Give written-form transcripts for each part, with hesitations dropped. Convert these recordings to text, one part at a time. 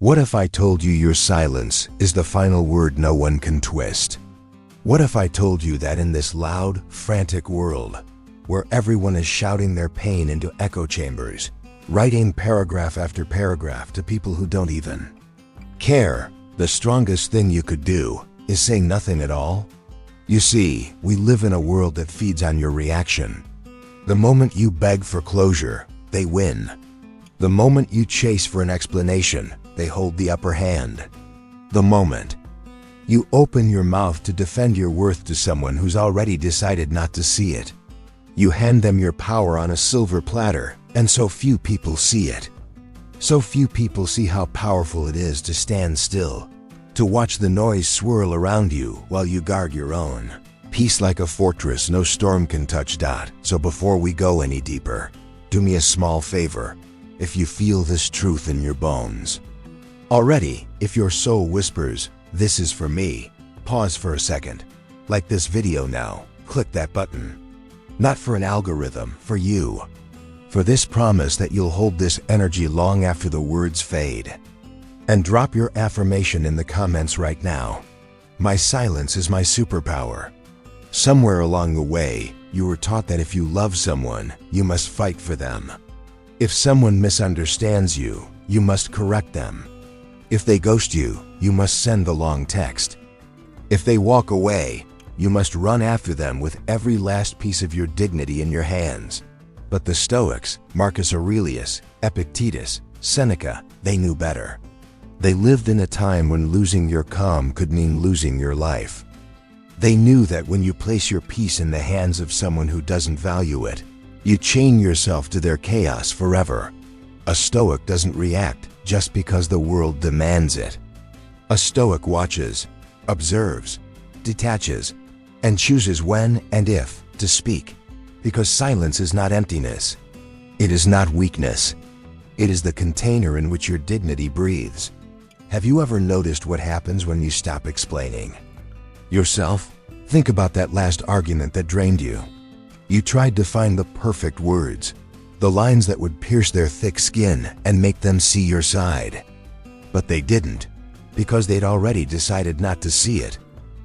What if I told you your silence is the final word no one can twist? What if I told you that in this loud, frantic world, where everyone is shouting their pain into echo chambers, writing paragraph after paragraph to people who don't even care, the strongest thing you could do is say nothing at all? You see, we live in a world that feeds on your reaction. The moment you beg for closure, they win. The moment you chase for an explanation, they hold the upper hand. The moment you open your mouth to defend your worth to someone who's already decided not to see it, you hand them your power on a silver platter, and so few people see it. So few people see how powerful it is to stand still, to watch the noise swirl around you while you guard your own peace like a fortress no storm can touch. So before we go any deeper, do me a small favor. If you feel this truth in your bones already, if your soul whispers, "This is for me," pause for a second. Like this video now, click that button. Not for an algorithm, for you. For this promise that you'll hold this energy long after the words fade. And drop your affirmation in the comments right now. My silence is my superpower. Somewhere along the way, you were taught that if you love someone, you must fight for them. If someone misunderstands you, you must correct them. If they ghost you, you must send the long text. If they walk away, you must run after them with every last piece of your dignity in your hands. But the Stoics, Marcus Aurelius, Epictetus, Seneca, they knew better. They lived in a time when losing your calm could mean losing your life. They knew that when you place your peace in the hands of someone who doesn't value it, you chain yourself to their chaos forever. A Stoic doesn't react just because the world demands it. A Stoic watches, observes, detaches, and chooses when and if to speak, because silence is not emptiness. It is not weakness. It is the container in which your dignity breathes. Have you ever noticed what happens when you stop explaining yourself? Think about that last argument that drained you. You tried to find the perfect words, the lines that would pierce their thick skin and make them see your side. But they didn't, because they'd already decided not to see it.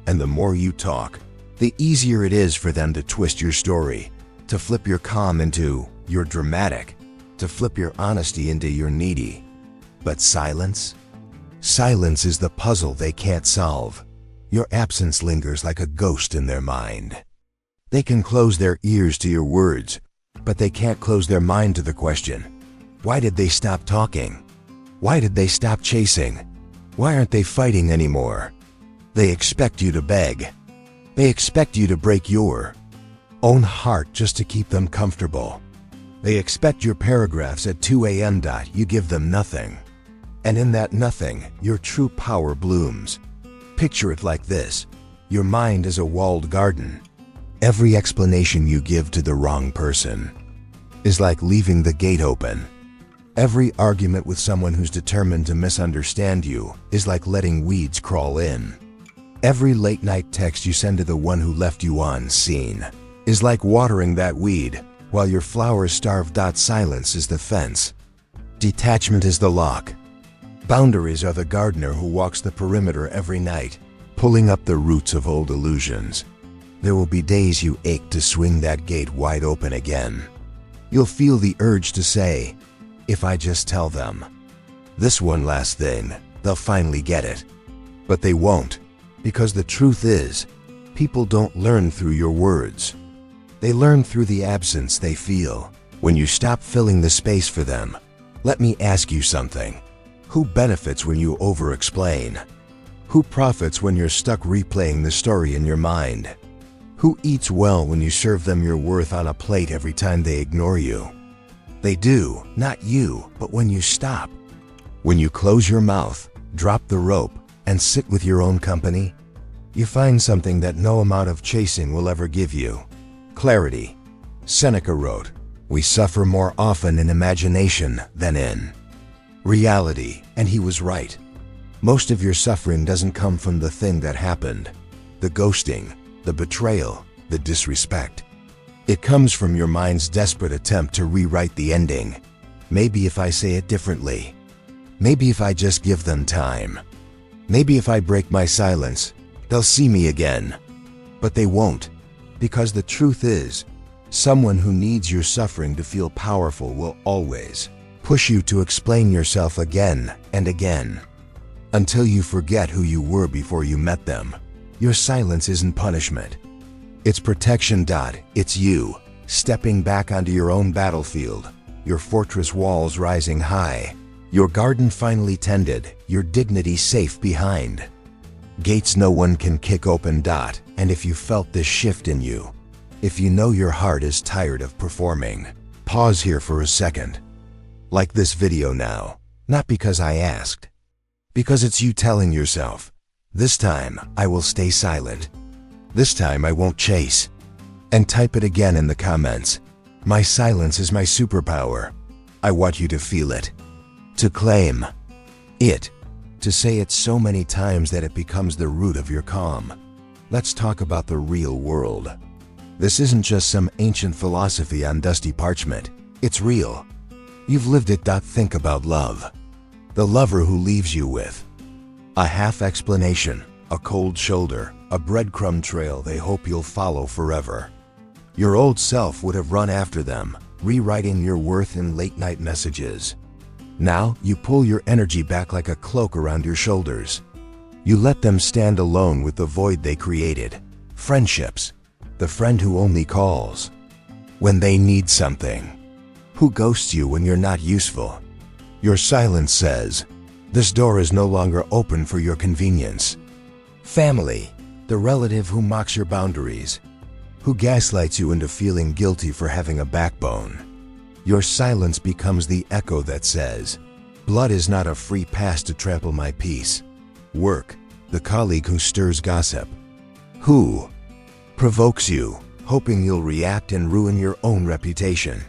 And the more you talk, the easier it is for them to twist your story, to flip your calm into you're dramatic, to flip your honesty into you're needy. But silence? Silence is the puzzle they can't solve. Your absence lingers like a ghost in their mind. They can close their ears to your words, but they can't close their mind to the question, why did they stop talking? Why did they stop chasing? Why aren't they fighting anymore? They expect you to beg. They expect you to break your own heart just to keep them comfortable. They expect your paragraphs at 2 a.m. You give them nothing. And in that nothing, your true power blooms. Picture it like this. Your mind is a walled garden. Every explanation you give to the wrong person is like leaving the gate open. Every argument with someone who's determined to misunderstand you is like letting weeds crawl in. Every late-night text you send to the one who left you unseen is like watering that weed while your flowers starve. Silence is the fence. Detachment is the lock. Boundaries are the gardener who walks the perimeter every night, pulling up the roots of old illusions. There will be days you ache to swing that gate wide open again. You'll feel the urge to say, if I just tell them this one last thing, they'll finally get it. But they won't, because the truth is, people don't learn through your words. They learn through the absence they feel. When you stop filling the space for them, let me ask you something. Who benefits when you over-explain? Who profits when you're stuck replaying the story in your mind? Who eats well when you serve them your worth on a plate every time they ignore you? They do, not you, but when you stop. When you close your mouth, drop the rope, and sit with your own company, you find something that no amount of chasing will ever give you. Clarity. Seneca wrote, "We suffer more often in imagination than in reality," and he was right. Most of your suffering doesn't come from the thing that happened, the ghosting, the betrayal, the disrespect. It comes from your mind's desperate attempt to rewrite the ending. Maybe if I say it differently. Maybe if I just give them time. Maybe if I break my silence, they'll see me again. But they won't, because the truth is, someone who needs your suffering to feel powerful will always push you to explain yourself again and again, until you forget who you were before you met them. Your silence isn't punishment. It's protection. It's you, stepping back onto your own battlefield, your fortress walls rising high, your garden finally tended, your dignity safe behind. Gates no one can kick open. And if you felt this shift in you, if you know your heart is tired of performing, pause here for a second. Like this video now, not because I asked, because it's you telling yourself, this time I will stay silent. This time I won't chase. And type it again in the comments. My silence is my superpower. I want you to feel it, to claim it, to say it so many times that it becomes the root of your calm. Let's talk about the real world. This isn't just some ancient philosophy on dusty parchment. It's real. You've lived it. Think about love. The lover who leaves you with a half explanation, a cold shoulder, a breadcrumb trail they hope you'll follow forever. Your old self would have run after them, rewriting your worth in late-night messages. Now, you pull your energy back like a cloak around your shoulders. You let them stand alone with the void they created. Friendships. The friend who only calls when they need something. Who ghosts you when you're not useful. Your silence says, this door is no longer open for your convenience. Family. The relative who mocks your boundaries, who gaslights you into feeling guilty for having a backbone. Your silence becomes the echo that says, blood is not a free pass to trample my peace. Work. The colleague who stirs gossip, who provokes you, hoping you'll react and ruin your own reputation.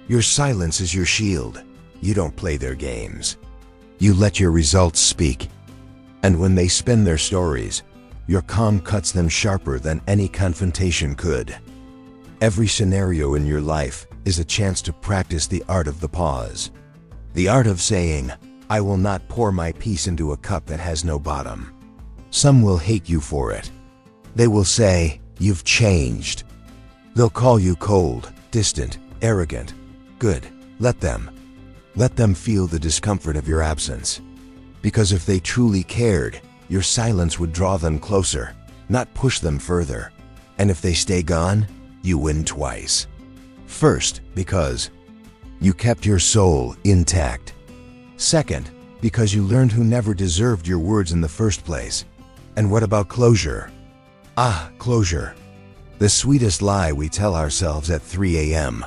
Your silence is your shield. You don't play their games. You let your results speak. And when they spin their stories, your calm cuts them sharper than any confrontation could. Every scenario in your life is a chance to practice the art of the pause. The art of saying, I will not pour my peace into a cup that has no bottom. Some will hate you for it. They will say, you've changed. They'll call you cold, distant, arrogant. Good. Let them. Let them feel the discomfort of your absence. Because if they truly cared, your silence would draw them closer, not push them further. And if they stay gone, you win twice. First, because you kept your soul intact. Second, because you learned who never deserved your words in the first place. And what about closure? Closure. The sweetest lie we tell ourselves at 3 a.m.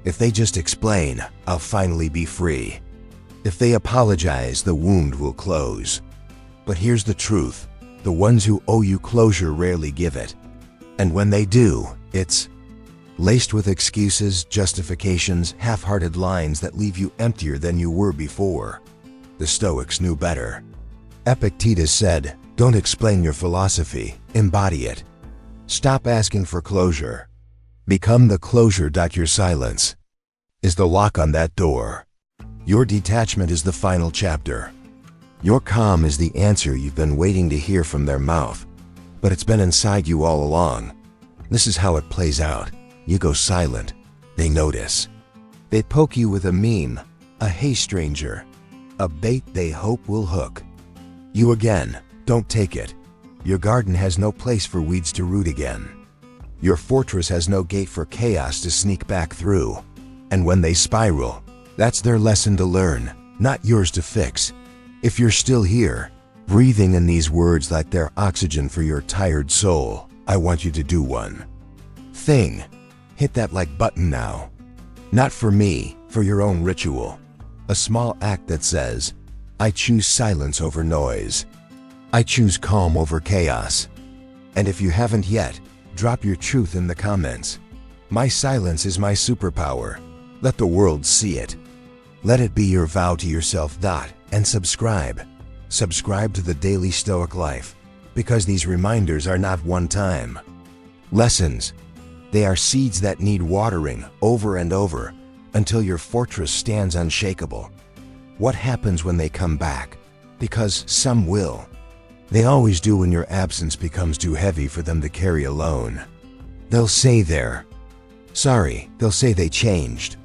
If they just explain, I'll finally be free. If they apologize, the wound will close. But here's the truth. The ones who owe you closure rarely give it. And when they do, it's laced with excuses, justifications, half-hearted lines that leave you emptier than you were before. The Stoics knew better. Epictetus said, don't explain your philosophy, embody it. Stop asking for closure. Become the closure. Your silence is the lock on that door. Your detachment is the final chapter. Your calm is the answer you've been waiting to hear from their mouth, but it's been inside you all along. This is how it plays out. You go silent. They notice. They poke you with a meme, a hey stranger, a bait they hope will hook. You again. Don't take it. Your garden has no place for weeds to root again. Your fortress has no gate for chaos to sneak back through. And when they spiral, that's their lesson to learn, not yours to fix. If you're still here, breathing in these words like they're oxygen for your tired soul, I want you to do one thing. Hit that like button now. Not for me, for your own ritual. A small act that says, I choose silence over noise. I choose calm over chaos. And if you haven't yet, drop your truth in the comments. My silence is my superpower. Let the world see it. Let it be your vow to yourself. And subscribe. Subscribe to the Daily Stoic Life, because these reminders are not one-time lessons. They are seeds that need watering over and over until your fortress stands unshakable. What happens when they come back? Because some will. They always do when your absence becomes too heavy for them to carry alone. They'll say they're sorry. They'll say they changed.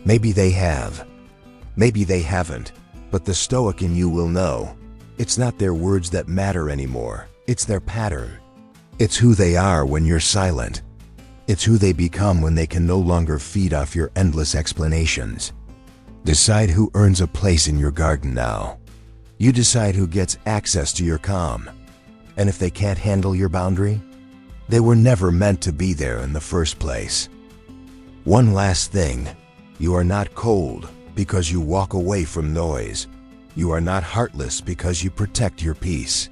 Maybe they have. Maybe they haven't. But the Stoic in you will know. It's not their words that matter anymore. It's their pattern. It's who they are when you're silent. It's who they become when they can no longer feed off your endless explanations. Decide who earns a place in your garden now. You decide who gets access to your calm. And if they can't handle your boundary, they were never meant to be there in the first place. One last thing. You are not cold because you walk away from noise. You are not heartless because you protect your peace.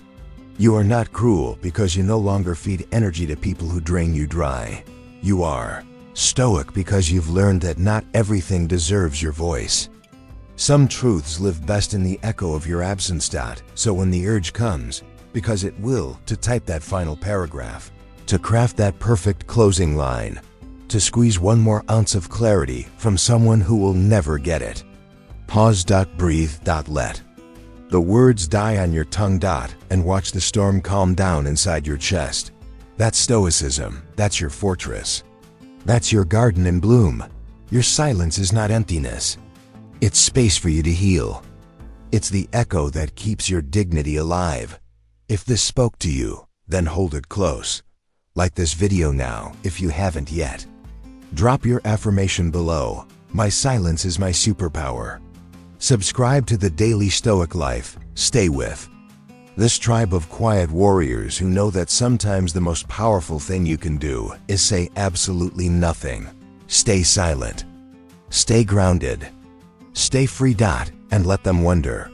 You are not cruel because you no longer feed energy to people who drain you dry. You are stoic because you've learned that not everything deserves your voice. Some truths live best in the echo of your absence. So when the urge comes, because it will, to type that final paragraph, to craft that perfect closing line, to squeeze one more ounce of clarity from someone who will never get it. Pause. Breathe. Let the words die on your tongue. And watch the storm calm down inside your chest. That's Stoicism. That's your fortress. That's your garden in bloom. Your silence is not emptiness. It's space for you to heal. It's the echo that keeps your dignity alive. If this spoke to you, then hold it close. Like this video now, if you haven't yet. Drop your affirmation below. My silence is my superpower. Subscribe to the Daily Stoic Life. Stay with this tribe of quiet warriors who know that sometimes the most powerful thing you can do is say absolutely nothing. Stay silent. Stay grounded. Stay free. And let them wonder,